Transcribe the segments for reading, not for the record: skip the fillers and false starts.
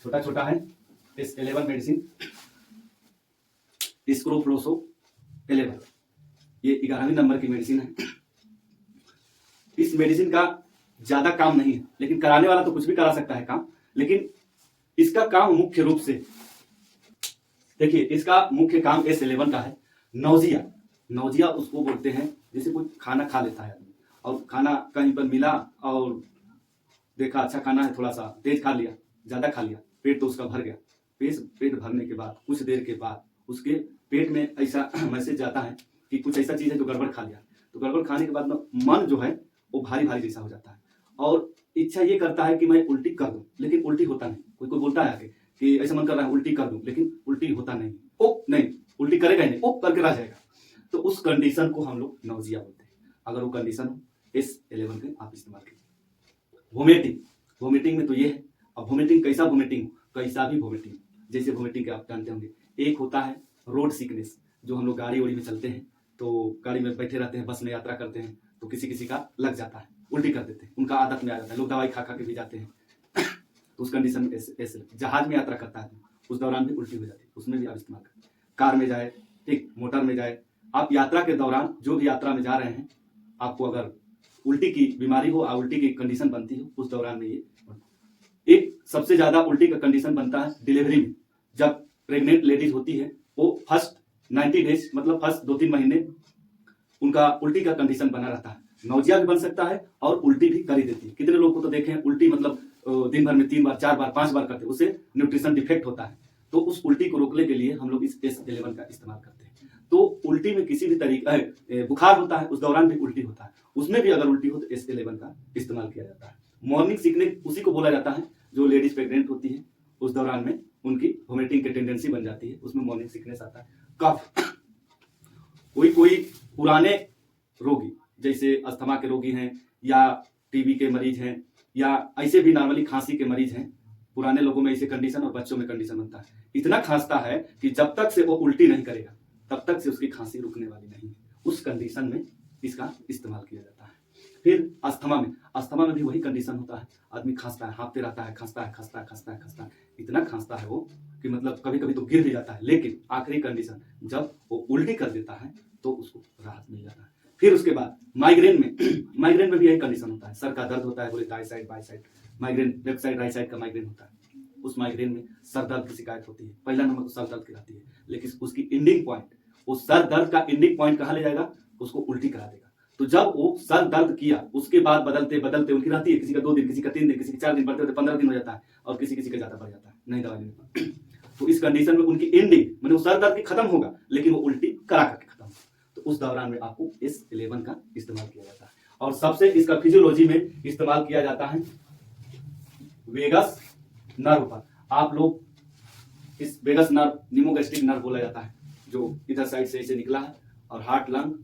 छोटा छोटा है। S11 मेडिसिन, स्क्रोफ्लोसो 11, ये 11वीं नंबर की मेडिसिन है। इस मेडिसिन का ज्यादा काम नहीं है, लेकिन कराने वाला तो कुछ भी करा सकता है काम, लेकिन इसका काम मुख्य रूप से देखिए, इसका मुख्य काम S11 का है नौजिया। नौजिया उसको बोलते हैं जैसे कोई खाना खा लेता है आदमी, और खाना कहीं पर मिला और देखा अच्छा खाना है, थोड़ा सा तेज खा लिया, ज्यादा खा लिया, पेट तो उसका भर गया। पेट भरने के बाद कुछ देर के बाद उसके पेट में ऐसा मैसेज जाता है कि कुछ ऐसा चीज है जो गड़बड़ खा लिया। तो गड़बड़ खाने के बाद मन जो है वो भारी भारी जैसा हो जाता है, और इच्छा ये करता है कि मैं उल्टी कर दूं, लेकिन उल्टी होता नहीं। कोई बोलता है आके कि ऐसा मन कर रहा है उल्टी कर दूं, लेकिन उल्टी होता नहीं। ओ नहीं, उल्टी करेगा ही नहीं, ओ करके रह जाएगा। तो उस कंडीशन को हम लोग नौजिया बोलते हैं। अगर वो कंडीशन हो, S11 के आप इस्तेमाल कीजिए। वोमिटिंग में तो ये है। अब वोमिटिंग कैसा वोमिटिंग, कैसा भी वोमिटिंग, जैसे वोमिटिंग के आप जानते होंगे, एक होता है रोड सिकनेस, जो हम लोग गाड़ी वाड़ी में चलते हैं, तो गाड़ी में बैठे रहते हैं, बस में यात्रा करते हैं, तो किसी किसी का लग जाता है, उल्टी कर देते हैं, उनका आदत में आ जाता है, लोग दवाई खा खा के भी जाते हैं। तो उस कंडीशन में जहाज में यात्रा करता है उस दौरान भी उल्टी हो जाती है, उसमें भी आप इस्तेमाल करें। कार में जाए, ठीक, मोटर में जाए, आप यात्रा के दौरान जो भी यात्रा में जा रहे हैं, आपको अगर उल्टी की बीमारी हो, उल्टी की कंडीशन बनती हो, उस दौरान में ये एक सबसे ज्यादा उल्टी का कंडीशन बनता है डिलीवरी में। जब प्रेग्नेंट लेडीज होती है, वो फर्स्ट 90 डेज मतलब फर्स्ट 2-3 महीने उनका उल्टी का कंडीशन बना रहता है। नौजिया भी बन सकता है और उल्टी भी कर ही देती है। कितने लोग को तो देखें उल्टी मतलब दिन भर में 3 बार 4 बार 5 बार करते हैं, उससे न्यूट्रिशन डिफेक्ट होता है। तो उस उल्टी को रोकने के लिए हम लोग इस S11 का इस्तेमाल करते हैं। तो उल्टी में किसी भी तरीके बुखार होता है, उस दौरान भी उल्टी होता है, उसमें भी अगर उल्टी हो तो S11 का इस्तेमाल किया जाता है। मॉर्निंग सिकनेस उसी को बोला जाता है, जो लेडीज प्रेग्नेंट होती है उस दौरान में उनकी वोमिटिंग की टेंडेंसी बन जाती है, उसमें मॉर्निंग सिकनेस आता है। कफ, कोई पुराने रोगी जैसे अस्थमा के रोगी हैं, या टीबी के मरीज हैं, या ऐसे भी नॉर्मली खांसी के मरीज हैं, पुराने लोगों में ऐसे कंडीशन और बच्चों में कंडीशन बनता है। इतना खांसता है कि जब तक से वो उल्टी नहीं करेगा तब तक से उसकी खांसी रुकने वाली नहीं है। उस कंडीशन में इसका इस्तेमाल किया जाता है। फिर अस्थमा में भी वही कंडीशन होता है, आदमी खांसता है, हाँफते रहता है, खांसता है, इतना खांसता है वो कि मतलब कभी कभी तो गिर भी जाता है, लेकिन आखिरी कंडीशन जब वो उल्टी कर देता है तो उसको राहत मिल जाता है। फिर उसके बाद माइग्रेन में भी यही कंडीशन होता है, सर का दर्द होता है, बोले दाएं साइड बाएं side, migraine left side right side का माइग्रेन होता है। उस माइग्रेन में सर दर्द की शिकायत होती है, पहला नंबर तो सर दर्द की रहती है, लेकिन उसकी एंडिंग पॉइंट, उस सर दर्द का एंडिंग पॉइंट कहाँ ले जाएगा, उसको उल्टी करा देगा। तो जब वो सर दर्द किया, उसके बाद बदलते उनकी रहती है, किसी का 2 दिन, किसी का 3 दिन, किसी का 4 दिन, बढ़ते 15 दिन हो जाता है, और किसी का ज्यादा बढ़ जाता है नहीं दवाई लेने पर। तो इस कंडीशन में उनकी एंडिंग मतलब सर दर्द की खत्म होगा, लेकिन वो उल्टी करा करके खत्म होगा। तो उस दौरान में आपको S11 का इस्तेमाल किया जाता है। और सबसे इसका फिजियोलॉजी में इस्तेमाल किया जाता है वेगस नर्व पर। आप लोग इस वेगस नर्व, निमोगैस्ट्रिक नर्व बोला जाता है, जो इधर साइड से ऐसे निकला है और हार्ट, लंग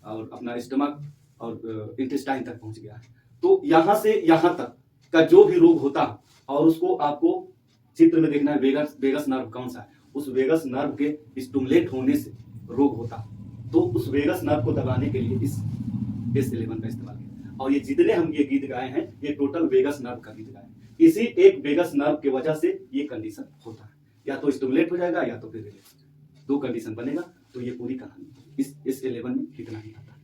और अपना स्टमक और इंटेस्टाइन तक पहुंच गया है। तो यहां से यहां तक का जो भी रोग होता है, और उसको आपको चित्र में देखना है वेगस नर्व कौन सा है। उस वेगस नर्व के स्टिमुलेट होने से रोग होता है, तो उस वेगस नर्व को दबाने के लिए इस S11 का इस्तेमाल किया। और ये जितने हम ये गीत गाए हैं, ये टोटल वेगस नर्व का गीत गाए हैं। इसी एक वेगस नर्व की वजह से ये कंडीशन होता है, या तो स्टिमुलेट हो जाएगा या तो फिर रिलैक्स हो जाएगा, 2 कंडीशन बनेगा। तो ये पूरी कहानी इस S11 में इतना ही आता है।